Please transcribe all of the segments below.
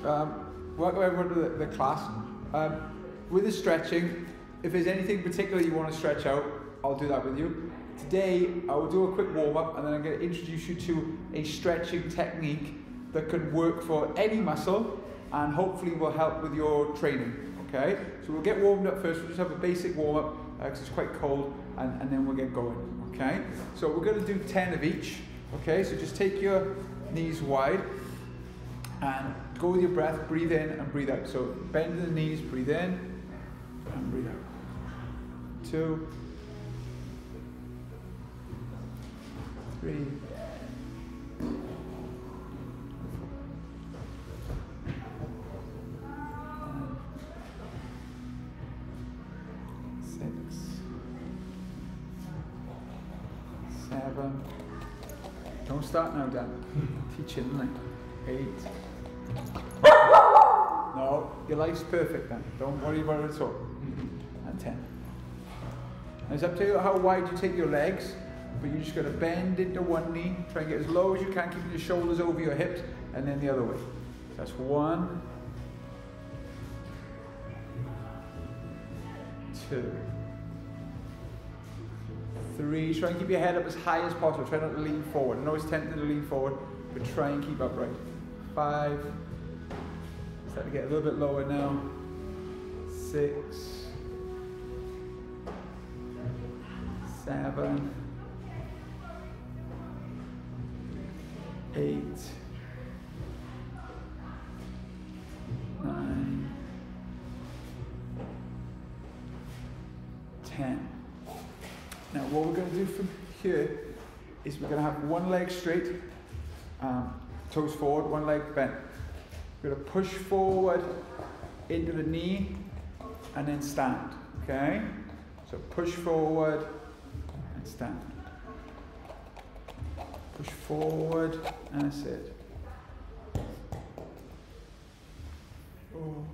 welcome everyone to the class. With the stretching, if there's anything particular you want to stretch out, I'll do that with you. Today, I will do a quick warm-up and then I'm going to introduce you to a stretching technique that can work for any muscle and hopefully will help with your training, okay? So we'll get warmed up first. We'll just have a basic warm-up because it's quite cold and then we'll get going, okay? So we're going to do 10 of each, okay? So just take your knees wide and go with your breath, breathe in and breathe out. So bend the knees, breathe in and breathe out. 2, 3, 6, 7. Don't start now, Dan. Teaching, like 8. No, your life's perfect then. Don't worry about it at all. And 10. And it's up to you how wide you take your legs, but you're just going to bend into one knee. Try and get as low as you can, keeping your shoulders over your hips, and then the other way. So that's 1, 2, 3. Try and keep your head up as high as possible. Try not to lean forward. I know it's tempting to lean forward, but try and keep upright. 5. Starting to get a little bit lower now. 6, 7, 8, 9, 10. Now what we're going to do from here is we're going to have one leg straight, toes forward, one leg bent. We're going to push forward into the knee and then stand, okay? So push forward and stand. Push forward and that's it. 4,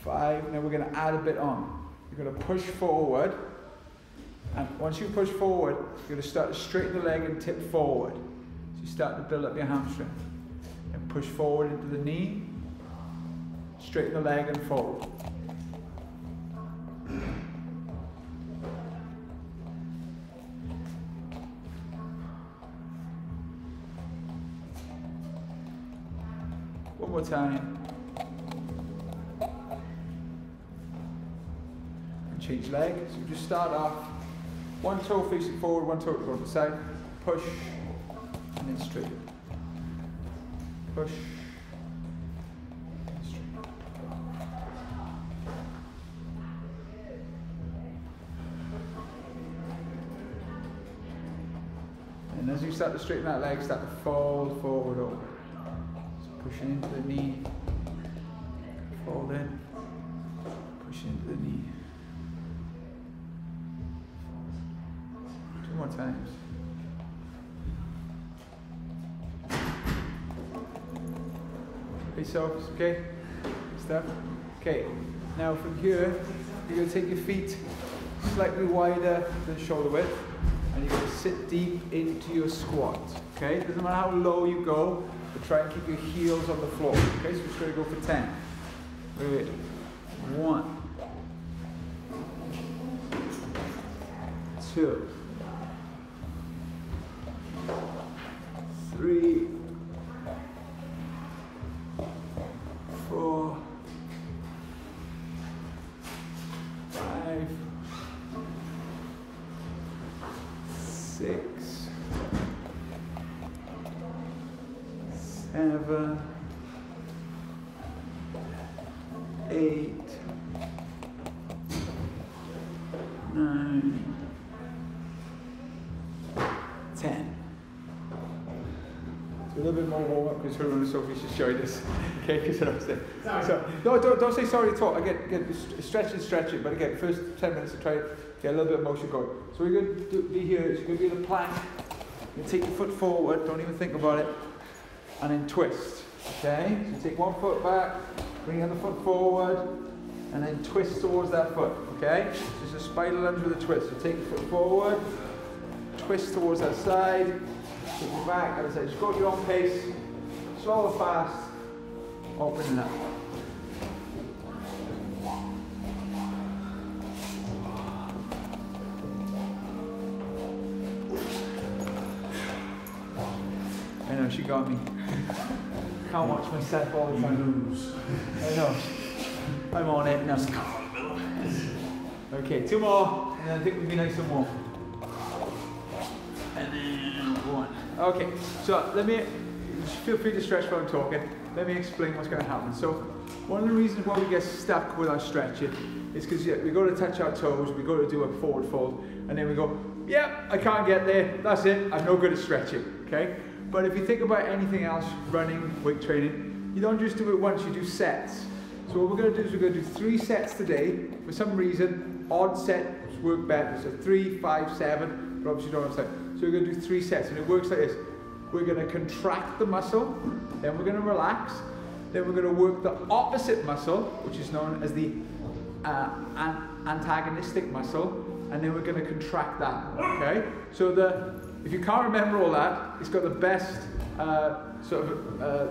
5. Now we're going to add a bit on. You're going to push forward, and once you push forward, you're going to start to straighten the leg and tip forward. So you start to build up your hamstring. And push forward into the knee, straighten the leg and forward. One more time. And change leg. So just start off. One toe facing forward, one toe to go to the side. Push and then straighten. Push. Straight. And as you start to straighten that leg, start to fold forward over. So pushing into the knee. Fold in. Pushing into the knee. 2 more times. So, okay, stuff. Okay, now from here, you're going to take your feet slightly wider than shoulder width, and you're going to sit deep into your squat. Okay, doesn't matter how low you go, but try and keep your heels on the floor. Okay, so we're just going to go for 10. Wait. 1, 2, 3, 4, 5, 6, 7, 8, 9, 10. A little bit more warm up because Hurun and Sophie just joined us. Okay, because I was there. So, no, don't say sorry at all. Again, stretch it, but again, first 10 minutes to try to get a little bit of motion going. So we're going to be here, you're going to be in a plank. You take your foot forward, don't even think about it, and then twist. Okay, so take one foot back, bring the other foot forward, and then twist towards that foot. Okay, just a spider lunge with a twist. So take your foot forward, twist towards that side, take it back, other side. Just go at your own pace. slow or fast, opening up. I know, she got me. Can't watch myself all the time. I know. I'm on it now. Okay, 2 more, and then I think we'll be nice and warm. And then 1. Okay, so let me, feel free to stretch while I'm talking. Let me explain what's going to happen. So, one of the reasons why we get stuck with our stretching is because we go to touch our toes, we go to do a forward fold, and then we go, yeah, I can't get there, that's it, I'm no good at stretching, okay? But if you think about anything else, running, weight training, you don't just do it once, you do sets. So what we're going to do is we're going to do 3 sets today. For some reason, odd sets work better. So 3, 5, 7, but obviously you don't have time. So we're going to do 3 sets, and it works like this. We're going to contract the muscle, then we're going to relax, then we're going to work the opposite muscle, which is known as the antagonistic muscle, and then we're going to contract that, okay? So if you can't remember all that, it's got the best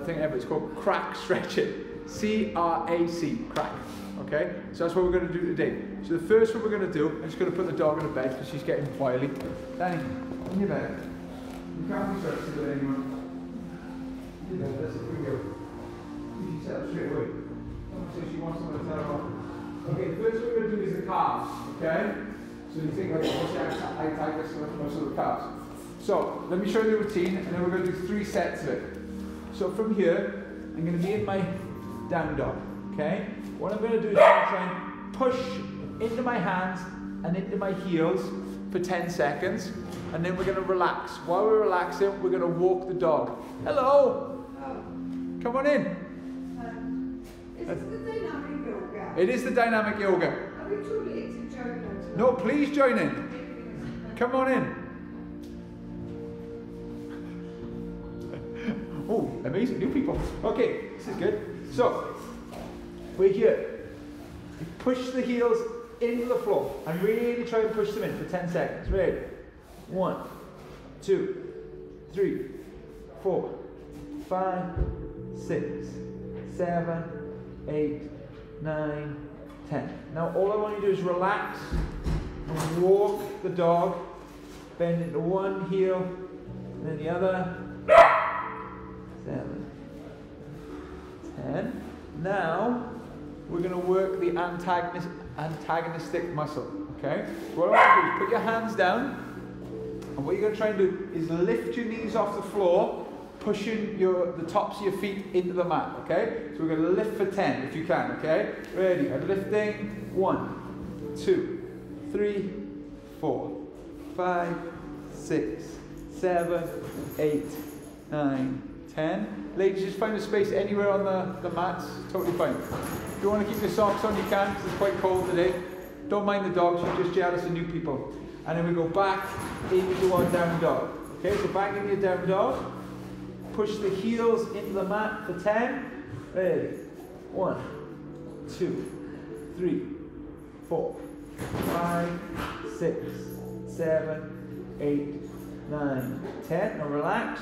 thing ever. It's called crack stretching. C-R-A-C, crack, okay? So that's what we're going to do today. So the first one we're going to do, I'm just going to put the dog in the bed because she's getting wily. Danny, in your bed. You can't be stretching with anyone. In your bed, that's it, here we go. You set up straight away. So she wants someone to tell her off. Okay, the first one we're going to do is the calves, okay? So you think, okay, what's the antagonist most of the calves? So, let me show you the routine, and then we're going to do 3 sets of it. So from here, I'm going to be in my down dog, okay? What I'm going to do is I'm going to try and push into my hands and into my heels for 10 seconds, and then we're going to relax. While we're relaxing, we're going to walk the dog. Hello! Oh. Come on in. Is this the dynamic yoga? It is the dynamic yoga. Are we too late to join us? No, please join in. Come on in. Oh, amazing, new people. Okay, this is good. So, we're here. You push the heels into the floor and really try and push them in for 10 seconds. Ready? 1, 2, 3, 4, 5, 6, 7, 8, 9, 10. Now all I want you to do is relax and walk the dog, bend into one heel and then the other. 7, 10. Now we're going to work the antagonistic muscle. Okay? So what I want you to do is put your hands down, and what you're going to try and do is lift your knees off the floor, pushing the tops of your feet into the mat. Okay? So we're going to lift for 10 if you can. Okay? Ready? I'm lifting. 1, 2, 3, 4, 5, 6, 7, 8, 9, 10. Ladies, just find a space anywhere on the mats, totally fine. If you want to keep your socks on, you can, because it's quite cold today. Don't mind the dogs, you're just jealous of new people. And then we go back into our down dog. Okay, so back into your down dog. Push the heels into the mat for 10. Ready? 1, 2, 3, 4, 5, 6, 7, 8, 9, 10. Now relax.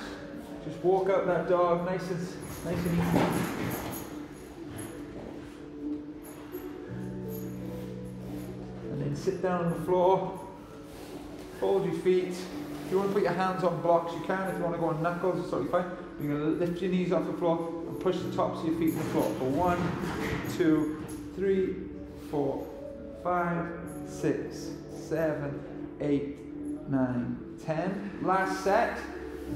Just walk out that dog nice and easy. And then sit down on the floor. Fold your feet. If you want to put your hands on blocks, you can. If you want to go on knuckles, it's totally fine. You're going to lift your knees off the floor and push the tops of your feet to the floor. For 1, 2, 3, 4, 5, 6, 7, 8, 9, 10. Last set.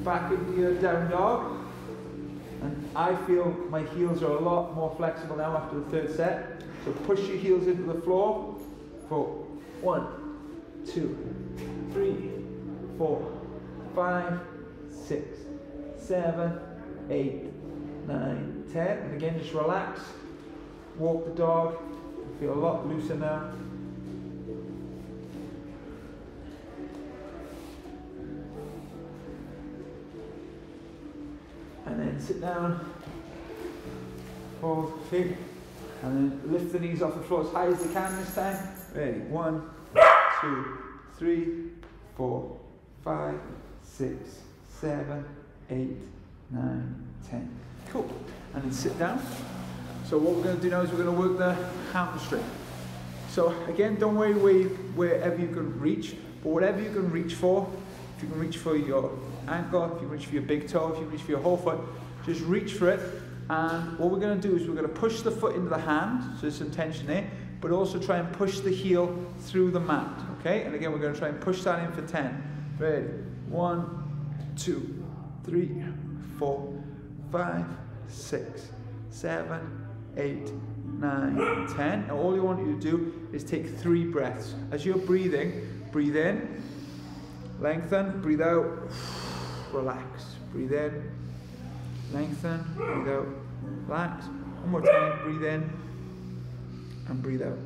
Back into your down dog, and I feel my heels are a lot more flexible now after the 3rd set. So push your heels into the floor for 1, 2, 3, 4, 5, 6, 7, 8, 9, 10. And again, just relax. Walk the dog. Feel a lot looser now. And then sit down, fold the feet, and then lift the knees off the floor as high as you can this time. Ready? 1, 2, 3, 4, 5, 6, 7, 8, 9, 10. Cool. And then sit down. So what we're going to do now is we're going to work the hamstring. So again, don't worry wherever you can reach, but whatever you can reach for, if you can reach for your ankle, if you reach for your big toe, if you reach for your whole foot, just reach for it. And what we're going to do is we're going to push the foot into the hand, so there's some tension there, but also try and push the heel through the mat, okay? And again, we're going to try and push that in for 10. Ready? 1, 2, 3, 4, 5, 6, 7, 8, 9, 10. Now all you want you to do is take 3 breaths. As you're breathing, breathe in, lengthen, breathe out, relax. Breathe in, lengthen, breathe out, relax. One more time, breathe in and breathe out.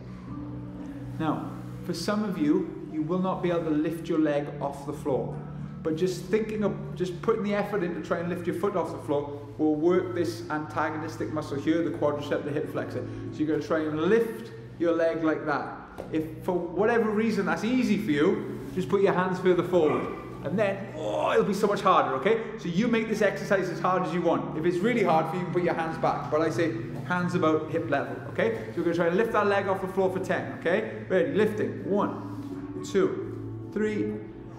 Now, for some of you, you will not be able to lift your leg off the floor. But just putting the effort in to try and lift your foot off the floor will work this antagonistic muscle here, the quadricep, the hip flexor. So you're going to try and lift your leg like that. If for whatever reason that's easy for you, just put your hands further forward. And then, oh, it'll be so much harder, okay? So you make this exercise as hard as you want. If it's really hard for you, you can put your hands back. But I say hands about hip level, okay? So we're going to try and lift that leg off the floor for 10, okay? Ready, lifting. 1, 2, 3,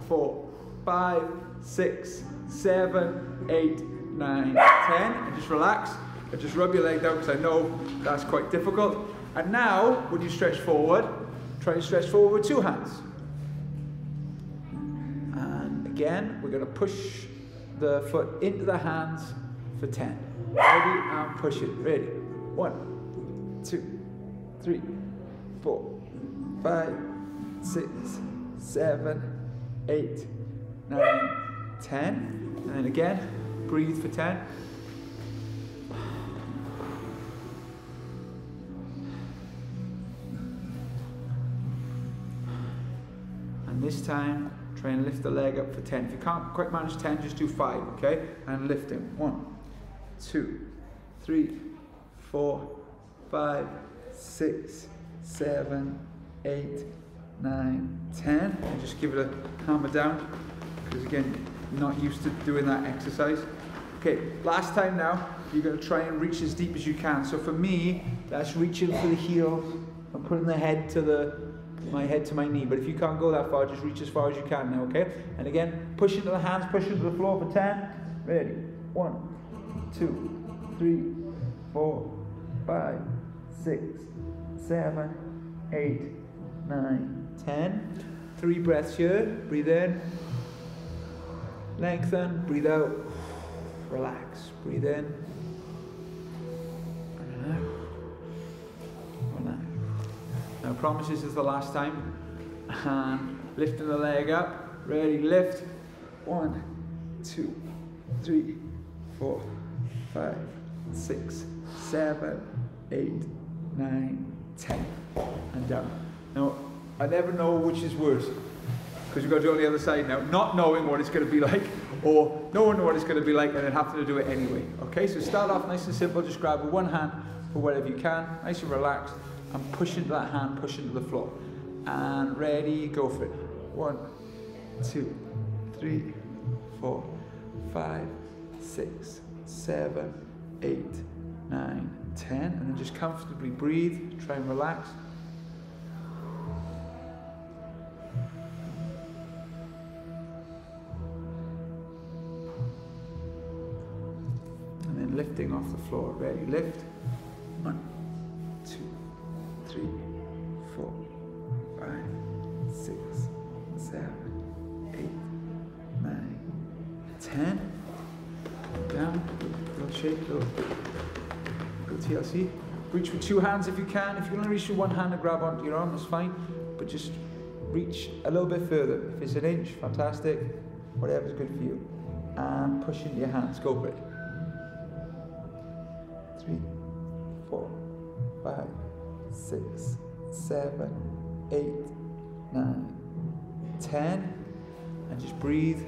4, 5, 6, 7, 8, 9, 10. And just relax. And just rub your leg down because I know that's quite difficult. And now, when you stretch forward, try and stretch forward with 2 hands. And again, we're going to push the foot into the hands for 10. Ready, and push it. Ready. 1, 2, 3, 4, 5, 6, 7, 8, 9, 10. And then again, breathe for 10. And this time, try and lift the leg up for 10. If you can't quite manage 10, just do 5, okay? And lifting. 1, 2, 3, 4, 5, 6, 7, 8, 9, 10. And just give it a hammer down, because again, not used to doing that exercise. Okay, last time now, you're going to try and reach as deep as you can. So for me, that's reaching for the heels and putting the head to my head to my knee. But if you can't go that far, just reach as far as you can now, okay? And again, push into the hands, push into the floor for 10. Ready? 1, 2, 3, 4, 5, 6, 7, 8, 9, 10. 3 breaths here. Breathe in. Lengthen. Breathe out. Relax. Breathe in. Relax. Relax. Now, I promise this is the last time. And lifting the leg up. Ready, lift. 1, 2, 3, 4, 5, 6, 7, 8, 9, 10. And down. Now, I never know which is worse, because you've got to do it on the other side now. Not knowing what it's going to be like, or knowing what it's going to be like, and then having to do it anyway. Okay, so start off nice and simple. Just grab with 1 hand for whatever you can, nice and relaxed, and push into that hand, push into the floor. And ready, go for it. 1, 2, 3, 4, 5, 6, 7, 8, 9, 10. And then just comfortably breathe, try and relax. And then lifting off the floor. Ready, lift. 1, 2, 3, 4, 5, 6, 7, 8, 9, 10. Down, little shake, little TLC. Reach with 2 hands if you can. If you only reach with 1 hand and grab onto your arm, that's fine. But just reach a little bit further. If it's 1 inch, fantastic. Whatever's good for you. And push into your hands. Go for it. 3, 4, 5, 6, 7, 8, 9, 10. And just breathe.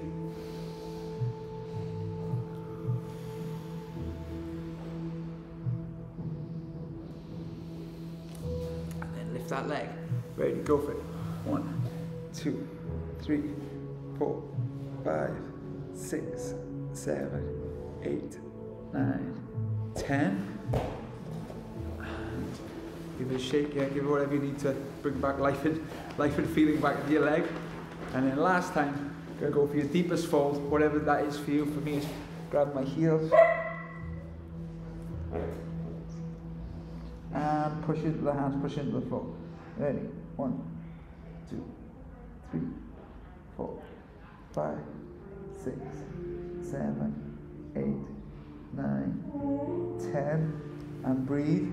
Lift that leg. Ready, go for it. 1, 2, 3, 4, 5, 6, 7, 8, 9, 10. And give it a shake, yeah, give it whatever you need to bring back life and feeling back into your leg. And then last time, gonna go for your deepest fold, whatever that is for you. For me, it's grab my heels and push into the hands, push into the floor. Ready? 1, 2, 3, 4, 5, 6, 7, 8, 9, 10, and breathe.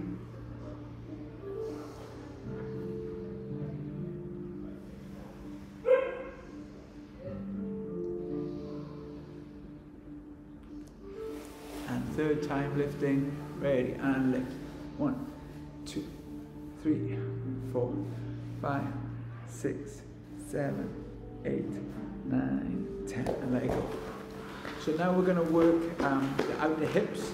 And third time lifting, ready, and lift. 1, 2, 3, 4, 5, 6, 7, 8, 9, 10, and let it go. So now we're going to work out the hips.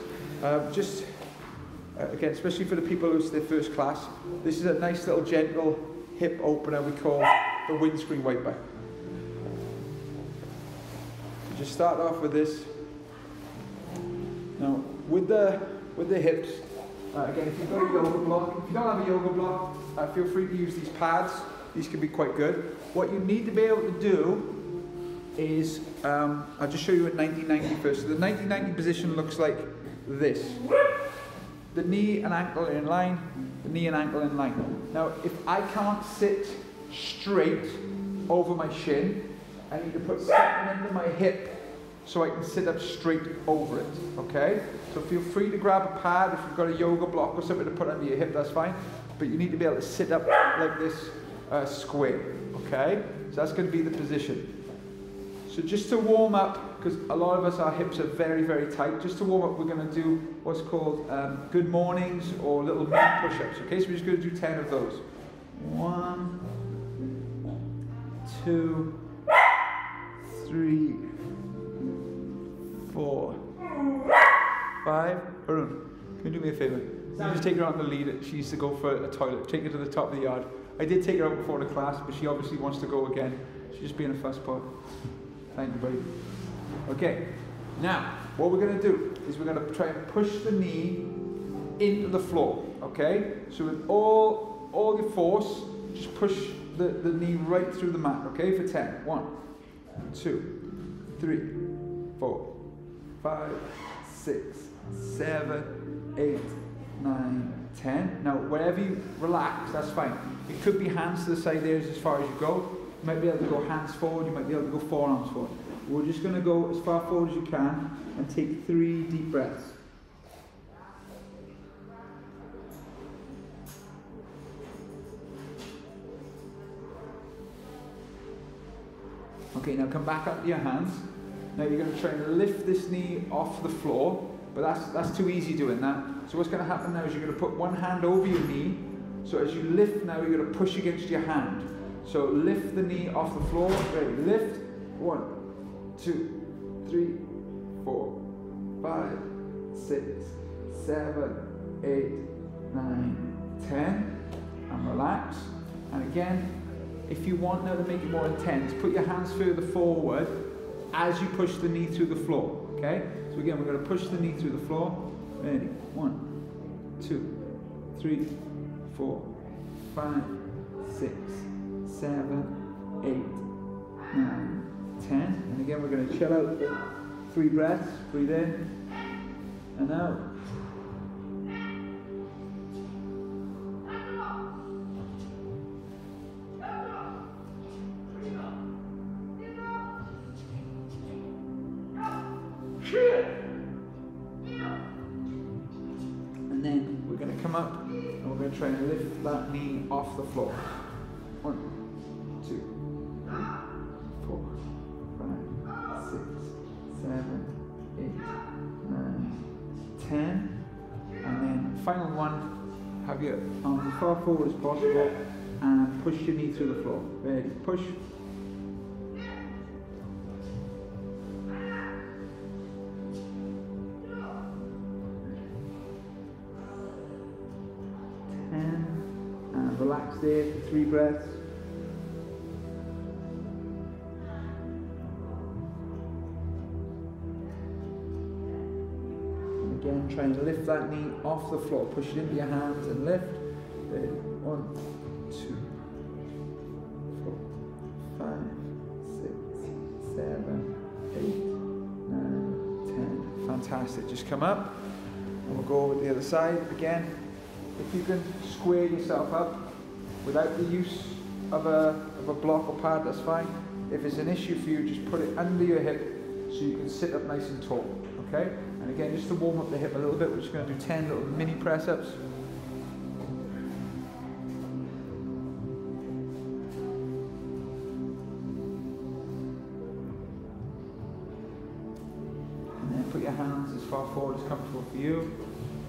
Again, especially for the people who's their first class, this is a nice little gentle hip opener we call the windscreen wiper. So just start off with this. Now, with the hips, again, if you've got a yoga block, if you don't have a yoga block, feel free to use these pads. These can be quite good. What you need to be able to do is, I'll just show you at 90-90 first. So the 90-90 position looks like this. The knee and ankle are in line, the knee and ankle in line. Now, if I can't sit straight over my shin, I need to put something into my hip so I can sit up straight over it, okay? So feel free to grab a pad. If you've got a yoga block or something to put under your hip, that's fine. But you need to be able to sit up like this, square, okay? So that's going to be the position. So just to warm up, because a lot of us, our hips are very, very tight, just to warm up, we're going to do what's called good mornings or little knee push-ups, okay? So we're just going to do 10 of those. 1, 2, 3, 4, 5. Hold on. Can you do me a favour? You just take her out on the lead. She used to go for a toilet. Take her to the top of the yard. I did take her out before the class, but she obviously wants to go again. She's just being a fusspot. Thank you, buddy. Okay. Now, what we're going to do is we're going to try and push the knee into the floor. Okay? So with all your force, just push the knee right through the mat. Okay? For 10. 1, 2, 3, 4, 5, 6, 7, 8, 9, 10. Now, wherever you relax, that's fine. It could be hands to the side there as far as you go. You might be able to go hands forward, you might be able to go forearms forward. We're just going to go as far forward as you can and take 3 deep breaths. Okay, now come back up to your hands. Now you're going to try and lift this knee off the floor, but that's too easy doing that. So what's going to happen now is you're going to put one hand over your knee. So as you lift now, you're going to push against your hand. So lift the knee off the floor. Ready? Lift. 1, 2, 3, 4, 5, 6, 7, 8, 9, 10. And relax. And again, if you want now to make it more intense, put your hands further forward as you push the knee through the floor. Okay? So again, we're going to push the knee through the floor. Ready? 1, 2, 3, 4, 5, 6, 7, 8, 9, 10. And again, we're going to chill out for 3 breaths. Breathe in and out. And then we're going to come up and we're going to try and lift that knee off the floor. 1, 2, 3, 4, 5, 6, 7, 8, 9, 10. And then final one, have your arms as far forward as possible and push your knee through the floor. Ready? Push. Relax there for 3 breaths. And again, try and lift that knee off the floor. Push it into your hands and lift. Ready? 1, 2, 4, 5, 6, 7, 8, 9, 10. Fantastic. Just come up and we'll go over to the other side. Again, if you can square yourself up without the use of a block or pad, that's fine. If it's an issue for you, just put it under your hip so you can sit up nice and tall, okay? And again, just to warm up the hip a little bit, we're just going to do 10 little mini press-ups. And then put your hands as far forward as comfortable for you.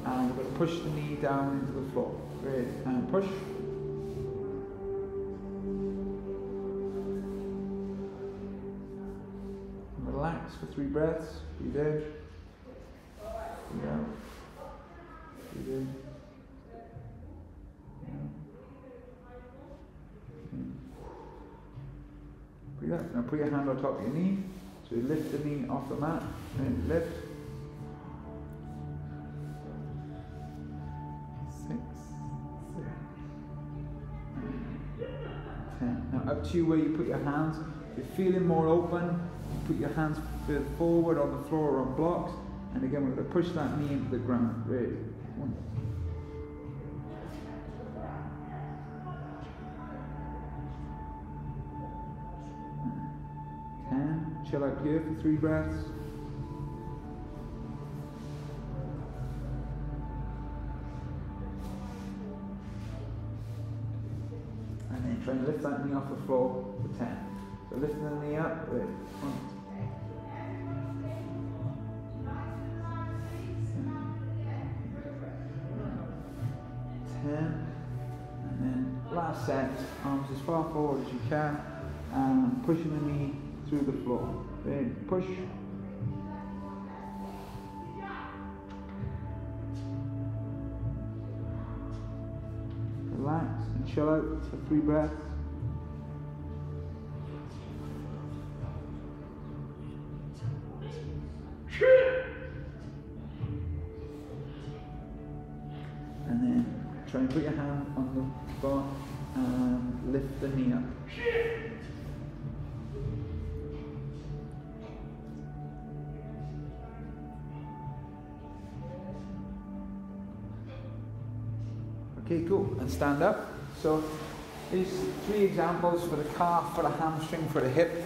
And we're going to push the knee down into the floor. Great, and push. Relax for 3 breaths. Breathe in. Breathe out. Breathe in. Breathe out. Now put your hand on top of your knee. So you lift the knee off the mat. And lift. 6, 7, 8, 10. Now up to you where you put your hands. If you're feeling more open, put your hands further forward on the floor or on blocks. And again, we're going to push that knee into the ground. Ready? 1. 10. Chill out here for 3 breaths. And then try and lift that knee off the floor for 10. So lifting the knee up, ready? 1, 10, and then last set, arms as far forward as you can, and pushing the knee through the floor. Then push. Relax and chill out for 3 breaths. And then try and put your hand on the bar and lift the knee up. Okay, cool. And stand up. So these 3 examples for the calf, for the hamstring, for the hip.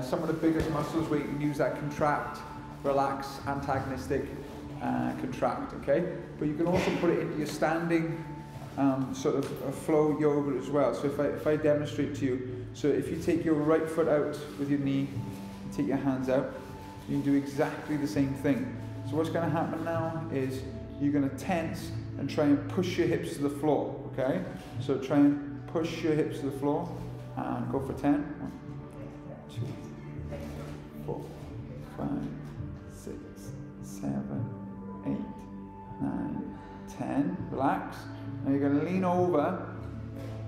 Some of the biggest muscles where you can use that contract, relax, antagonistic, contract, okay? But you can also put it into your standing sort of a flow yoga as well. So if I demonstrate to you, so if you take your right foot out with your knee, take your hands out, you can do exactly the same thing. So what's going to happen now is you're going to tense and try and push your hips to the floor, okay? So try and push your hips to the floor and go for 10. 1, 2, 4, 5, 6, 7, 8, 9, 10. Relax. Now you're going to lean over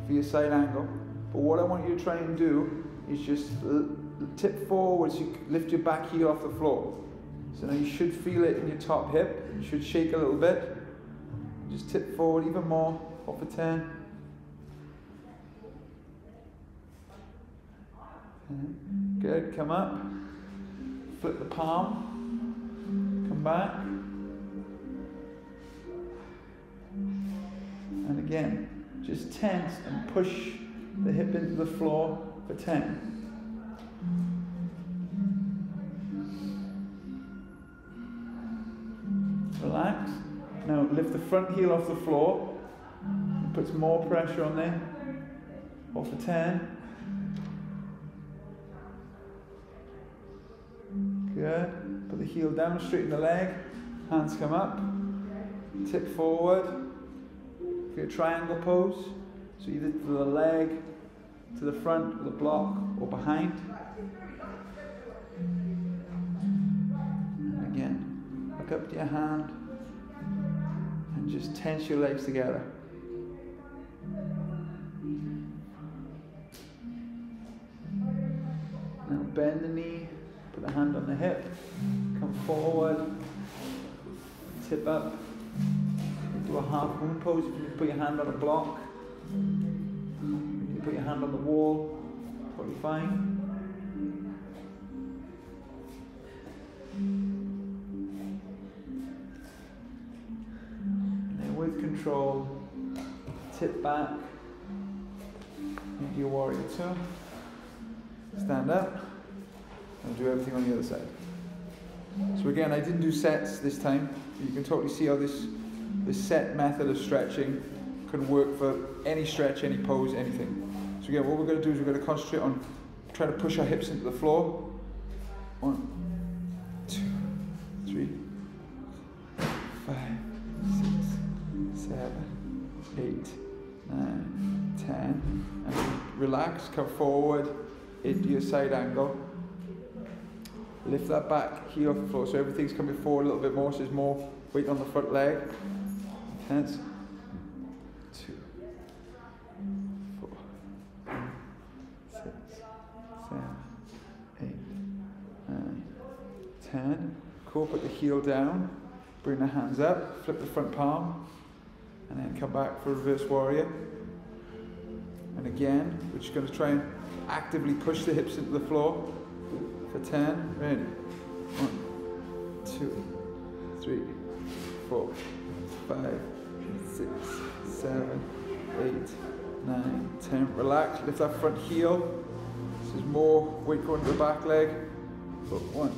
for your side angle. But what I want you to try and do is just tip forward so you lift your back heel off the floor. So now you should feel it in your top hip. You should shake a little bit. Just tip forward even more. Go for 10. 10. Good. Come up. Flip the palm. Come back. And again, just tense and push the hip into the floor for 10. Relax. Now lift the front heel off the floor. It puts more pressure on there. Hold for 10. Good. Put the heel down, straighten the leg. Hands come up. Tip forward. For your triangle pose. So either to the leg, to the front of the block, or behind. And again, look up to your hand. And just tense your legs together. Now bend the knee, put the hand on the hip, come forward, tip up. Do a half moon pose. If you put your hand on a block, you put your hand on the wall, totally fine. And then with control, tip back into your warrior two. Stand up and do everything on the other side. So again, I didn't do sets this time. You can totally see how this set method of stretching can work for any stretch, any pose, anything. So again, what we're going to do is we're going to concentrate on trying to push our hips into the floor. 1, 2, 3, 5, 6, 7, 8, 9, 10. And relax, come forward into your side angle. Lift that back heel off the floor so everything's coming forward a little bit more, so there's more weight on the front leg. Tense. 2, 4, 6, 7, 8, 9, 10. Cool, put the heel down, bring the hands up, flip the front palm, and then come back for reverse warrior. And again, we're just going to try and actively push the hips into the floor for 10. Ready? 1, 2, 3, 4, 5, 6, 7, 8, 9, 10. Relax, lift that front heel. This is more weight going to the back leg. 1,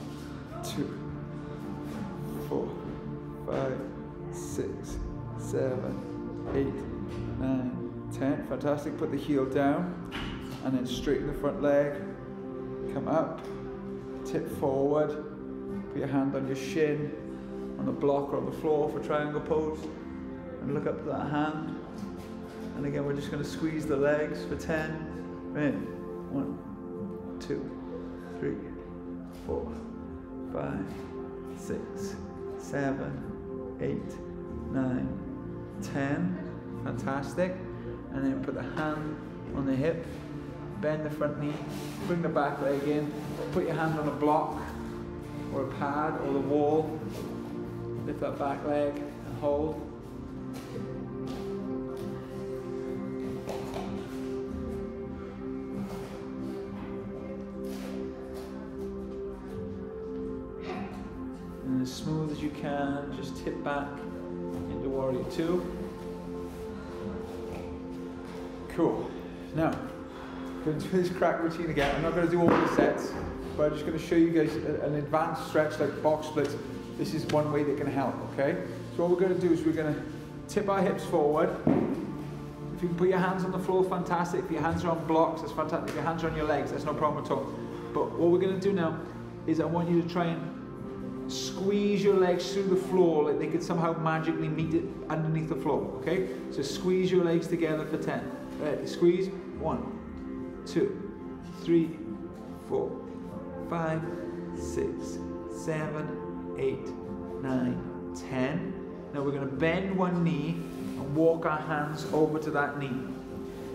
2, 4, 5, 6, 7, 8, 9, 10. Fantastic. Put the heel down and then straighten the front leg. Come up, tip forward. Put your hand on your shin, on the block or on the floor for triangle pose. And look up to that hand. And again, we're just going to squeeze the legs for 10. Ready? 1, 2, 3, 4, 5, 6, 7, 8, 9, 10. Fantastic. And then put the hand on the hip, bend the front knee, bring the back leg in, put your hand on a block or a pad or the wall, lift that back leg and hold. And as smooth as you can, just tip back into warrior two. Cool. Now, I'm going to do this crack routine again. I'm not going to do all the sets, but I'm just going to show you guys an advanced stretch like box splits. This is one way that can help, okay? So what we're going to do is we're going to tip our hips forward. If you can put your hands on the floor, fantastic. If your hands are on blocks, that's fantastic. If your hands are on your legs, that's no problem at all. But what we're going to do now is I want you to try and squeeze your legs through the floor like they could somehow magically meet it underneath the floor, okay? So squeeze your legs together for 10. Ready, squeeze. 1, 2, 3, 4, 5, 6, 7, 8, 9, 10. Now we're going to bend one knee and walk our hands over to that knee.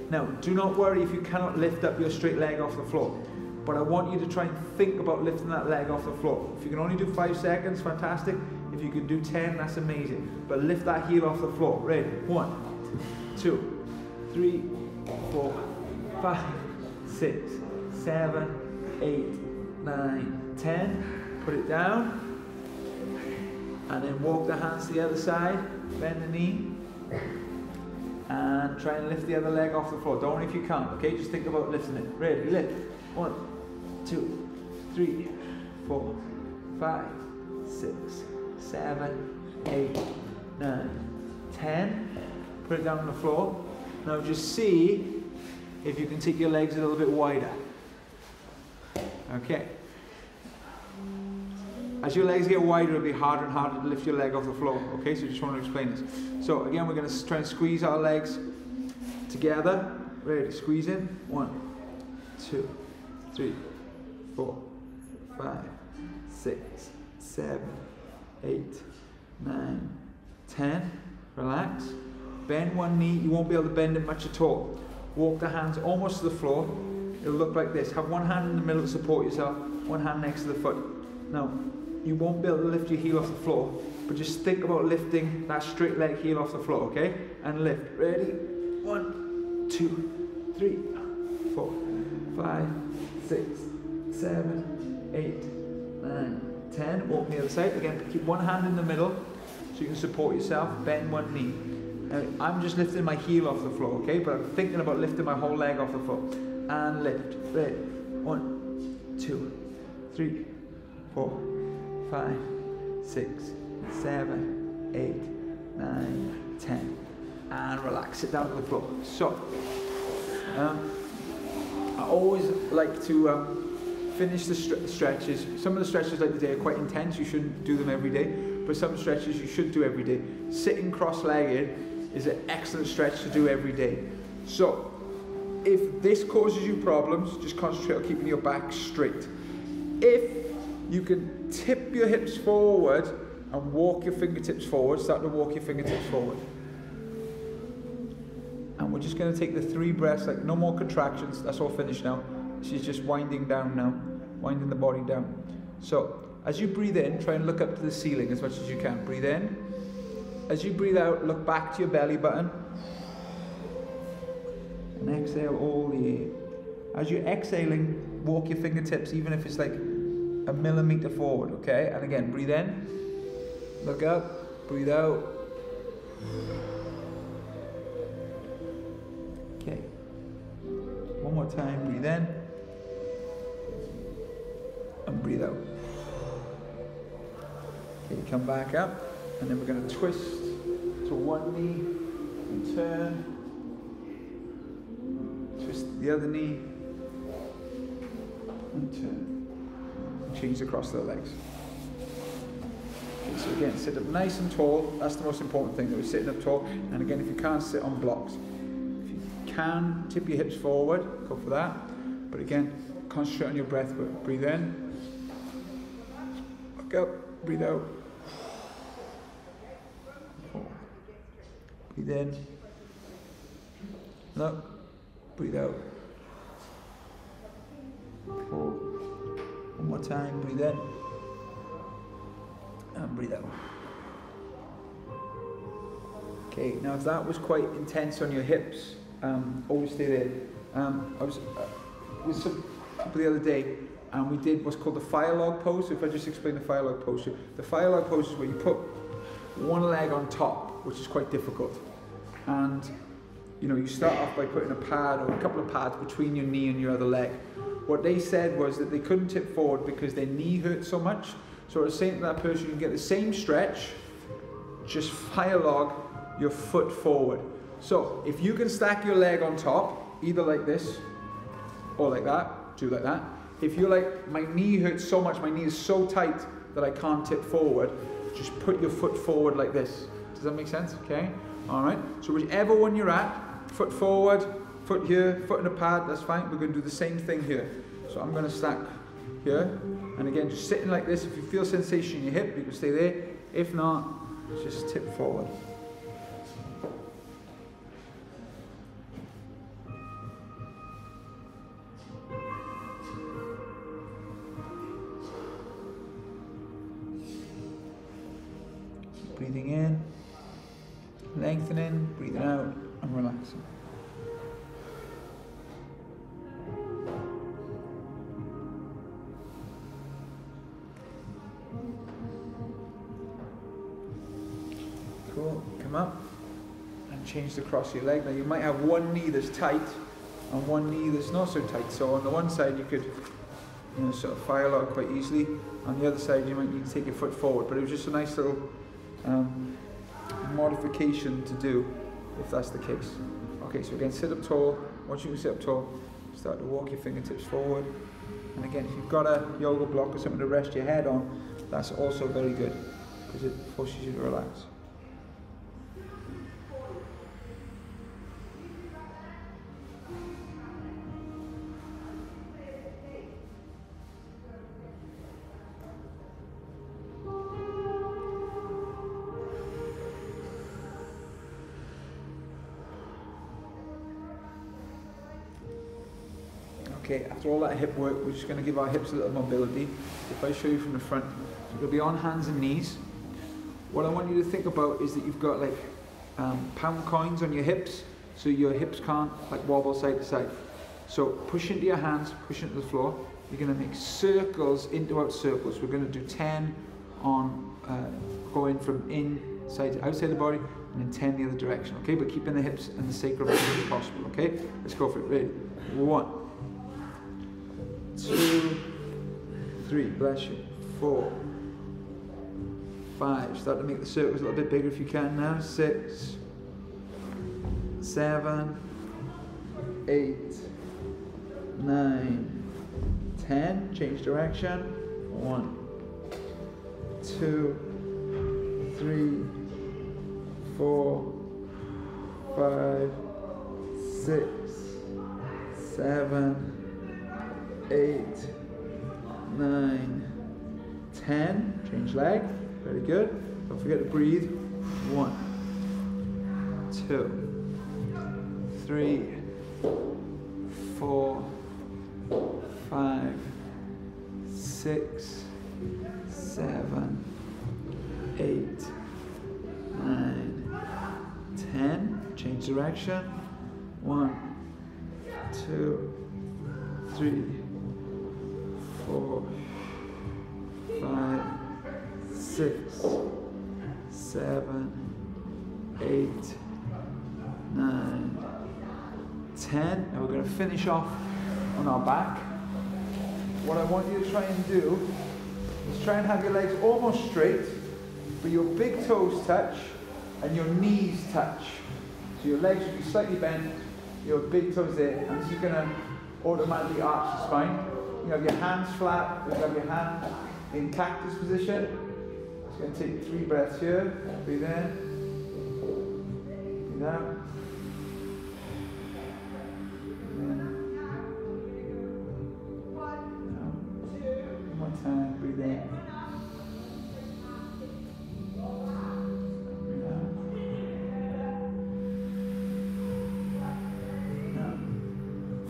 Now, do not worry if you cannot lift up your straight leg off the floor, but I want you to try and think about lifting that leg off the floor. If you can only do 5 seconds, fantastic. If you can do 10, that's amazing. But lift that heel off the floor. Ready? 1, 2, 3, 4, 5, 6, 7, 8, 9, 10. Put it down. And then walk the hands to the other side. Bend the knee. And try and lift the other leg off the floor. Don't worry if you can't, okay? Just think about lifting it. Ready? Lift. 1, 2, 3, 4, 5, 6, 7, 8, 9, 10. Put it down on the floor. Now just see if you can take your legs a little bit wider. Okay. As your legs get wider, it'll be harder and harder to lift your leg off the floor. Okay, so just want to explain this. So again, we're going to try and squeeze our legs together. Ready, squeeze in. 1, 2, 3, 4, 5, 6, 7, 8, 9, 10. Relax. Bend one knee. You won't be able to bend it much at all. Walk the hands almost to the floor. It'll look like this. Have one hand in the middle to support yourself, one hand next to the foot. Now, you won't be able to lift your heel off the floor but just think about lifting that straight leg heel off the floor, okay? And lift. Ready? 1, 2, 3, 4, 5, 6, 7, 8, 9, 10. Walk the other side. Again, keep one hand in the middle so you can support yourself. Bend one knee. Now, I'm just lifting my heel off the floor, okay? But I'm thinking about lifting my whole leg off the floor. And lift. Ready? 1, 2, 3, 4, 5, 6, 7, 8, 9, 10. And relax. Sit down to the floor. So, I always like to finish the stretches. Some of the stretches like today are quite intense. You shouldn't do them every day. But some stretches you should do every day. Sitting cross-legged is an excellent stretch to do every day. So, if this causes you problems, just concentrate on keeping your back straight. If you can tip your hips forward and walk your fingertips forward, start to walk your fingertips forward. And we're just going to take the 3 breaths, like no more contractions, that's all finished now. She's just winding down now, winding the body down. So, as you breathe in, try and look up to the ceiling as much as you can. Breathe in. As you breathe out, look back to your belly button. And exhale all the air. As you're exhaling, walk your fingertips, even if it's like a millimeter forward, okay? And again, breathe in, look up, breathe out. Okay. One more time, breathe in. And breathe out. Okay, come back up. And then we're going to twist to one knee and turn. Twist the other knee and turn. And change across the legs. Okay, so again, sit up nice and tall. That's the most important thing, that we're sitting up tall. And again, if you can't sit on blocks, if you can tip your hips forward, go for that. But again, concentrate on your breath. Breathe in. Look up. Breathe out. Breathe in. Look. Breathe out. 4. One more time. Breathe in. And breathe out. Okay, now if that was quite intense on your hips, always stay there. I was with some people the other day, and we did what's called the fire log pose. So if I just explain the fire log pose. So the fire log pose is where you put one leg on top, which is quite difficult. And you know, you start off by putting a pad or a couple of pads between your knee and your other leg. What they said was that they couldn't tip forward because their knee hurt so much. So I was saying to that person, you can get the same stretch, just fire log your foot forward. So if you can stack your leg on top, either like this or like that, do like that. If you're like, my knee hurts so much, my knee is so tight that I can't tip forward, just put your foot forward like this. Does that make sense? Okay. All right. So whichever one you're at, foot forward, foot here, foot in a pad, that's fine. We're going to do the same thing here. So I'm going to stack here. And again, just sitting like this. If you feel sensation in your hip, you can stay there. If not, just tip forward. Breathing in, lengthening, breathing out, and relaxing. Cool, come up and change the cross of your leg. Now you might have one knee that's tight and one knee that's not so tight. So on the one side you could, you know, sort of fire log quite easily. On the other side you might need to take your foot forward. But it was just a nice little modification to do if that's the case. Okay, so again, sit up tall. Once you can sit up tall, start to walk your fingertips forward. And again, if you've got a yoga block or something to rest your head on, that's also very good because it forces you to relax. Okay, after all that hip work, we're just going to give our hips a little mobility. If I show you from the front, so we're going to be on hands and knees. what I want you to think about is that you've got like pound coins on your hips, so your hips can't like wobble side to side. So push into your hands, push into the floor. You're going to make circles into out circles. We're going to do 10 on going from inside to outside the body, and then 10 the other direction, okay? But keeping the hips and the sacrum as much as possible, okay? Let's go for it. Ready? 1, 2, 3, bless you. 4, 5. Start to make the circles a little bit bigger if you can now. 6, 7, 8, 9, 10. Change direction. 1, 2, 3, 4, 5, 6, 7, 8, 9, 10. Change leg. Very good. Don't forget to breathe. 1, 2, 3, 4, 5, 6, 7, 8, 9, 10. Change direction. 1, 2, 3, 4, 5, 6, 7, 8, 9, 10. And we're going to finish off on our back. What I want you to try and do is try and have your legs almost straight, but your big toes touch and your knees touch. So your legs will be slightly bent, your big toes there, and this is going to automatically arch the spine. You have your hands flat, you have your hand in cactus position. It's going to take 3 breaths here. Breathe in, breathe out. One more time, breathe in.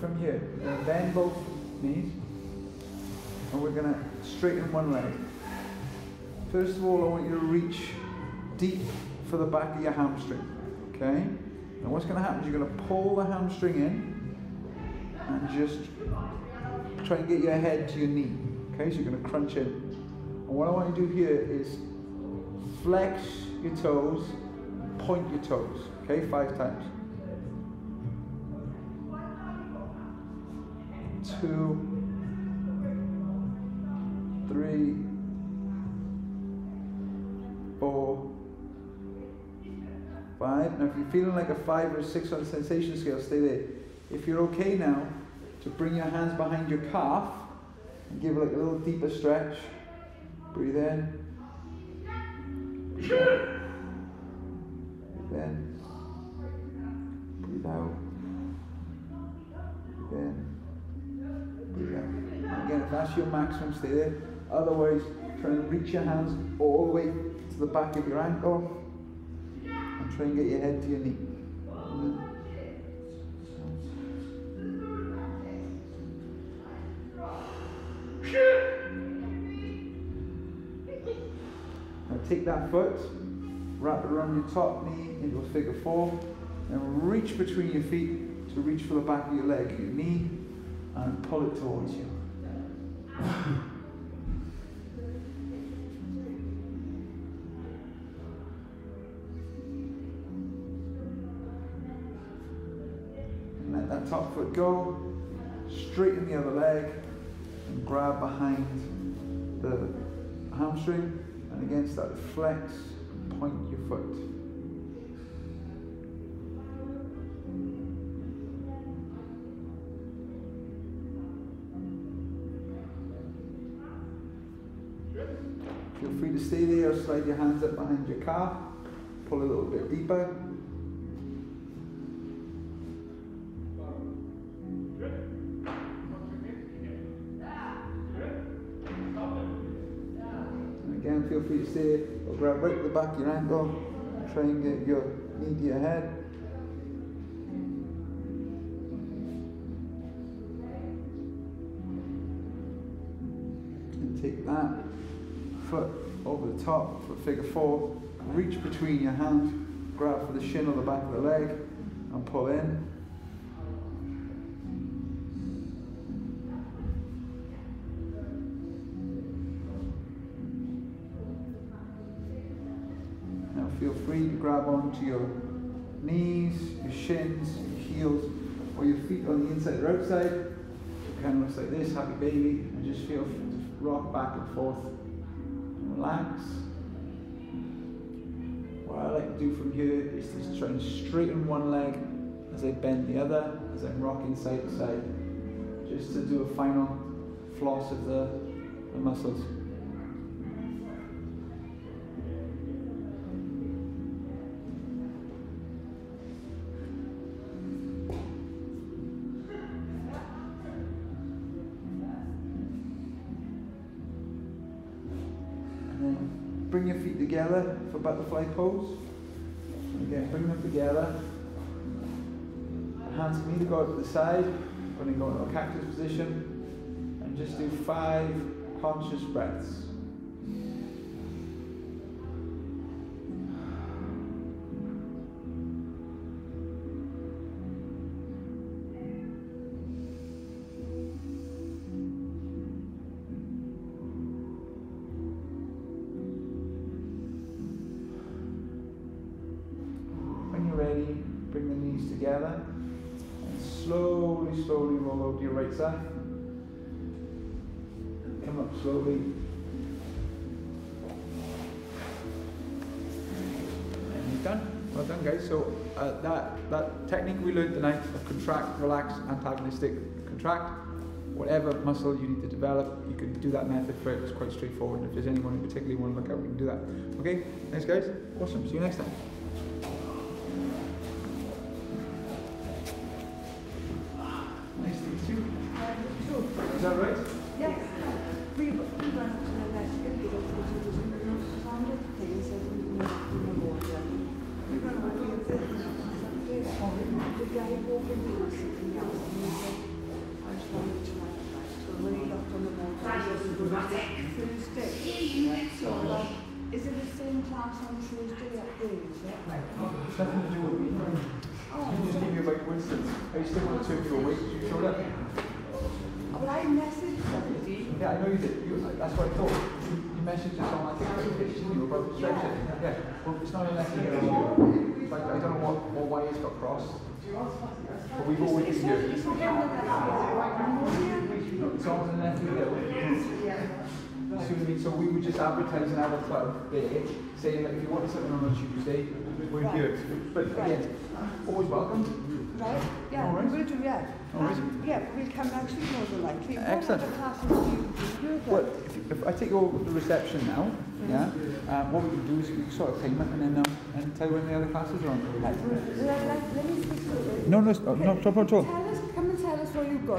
From here, we're going to bend both knees and we're going to straighten one leg. First of all, I want you to reach deep for the back of your hamstring, okay? And what's going to happen is you're going to pull the hamstring in and just try and get your head to your knee, okay? So you're going to crunch in. And what I want you to do here is flex your toes, point your toes, okay? 5 times. 2, 3, 4, 5. Now if you're feeling like a 5 or a 6 on the sensation scale, stay there. If you're okay now, to bring your hands behind your calf and give it like a little deeper stretch. Breathe in. Breathe out. Breathe in. Breathe out. Breathe in. Again, if that's your maximum, stay there. Otherwise, try and reach your hands all the way to the back of your ankle and try and get your head to your knee. Now take that foot, wrap it around your top knee into a figure 4, and reach between your feet to reach for the back of your leg, your knee, and pull it towards you. And let that top foot go, straighten the other leg, and grab behind the hamstring, and again start to flex and point your foot. Feel free to stay there or slide your hands up behind your calf, pull a little bit deeper. And again, feel free to stay there or grab right at the back of your ankle, try and get your knee to your head. And take that foot over the top for figure 4 reach between your hand, grab for the shin or the back of the leg, and pull in. Now feel free to grab onto your knees, your shins, your heels, or your feet on the inside or outside. It kind of looks like this, happy baby, and just feel, just rock back and forth. Relax. What I like to do from here is to try and straighten one leg as I bend the other, as I'm rocking side to side, just to do a final floss of the muscles. Bring your feet together for butterfly pose. Again, bring them together. Hands can either go out to the side, or then go into a cactus position, and just do 5 conscious breaths. Ready, bring the knees together and slowly roll over to your right side. Come up slowly. And you're done. Well done, guys. So that technique we learned tonight of contract, relax, antagonistic, contract, whatever muscle you need to develop, you can do that method for it. It's quite straightforward. If there's anyone in particular you want to look at, we can do that. Okay, thanks guys. Awesome. See you next time. Is that right? Yes. We went to the Mexican because it was sounded things that we didn't know. We went to the guy walking in us sitting down and he said, I just wanted to like that. So when he looked on the wall, Thursday. So is it the same class on Tuesday at Days? It's nothing to do with me. You just give me a by coincidence. I still want to turn you away because you showed up. Well, I messaged somebody. Yeah, I know you did. That's what I thought. You messaged us on like a notification you about stretching. Yeah. Well, it's not unless you get you. Like, I don't know what wires got crossed. But we've always been here. It's always an left hill. You see what I mean? So we would just advertise in our club there, saying that if you wanted something on a Tuesday, we're here. But again, always welcome. Right? Yeah, No worries. we will do, yeah. No worries. Yeah, we'll come actually more than likely. Excellent. What other classes do you do? Well, if I take you over to the reception now, yeah, what we can do is we can sort of payment and then tell you when the other classes are on. Let me speak to you. No, no, no trouble at all. Come and tell us where you go.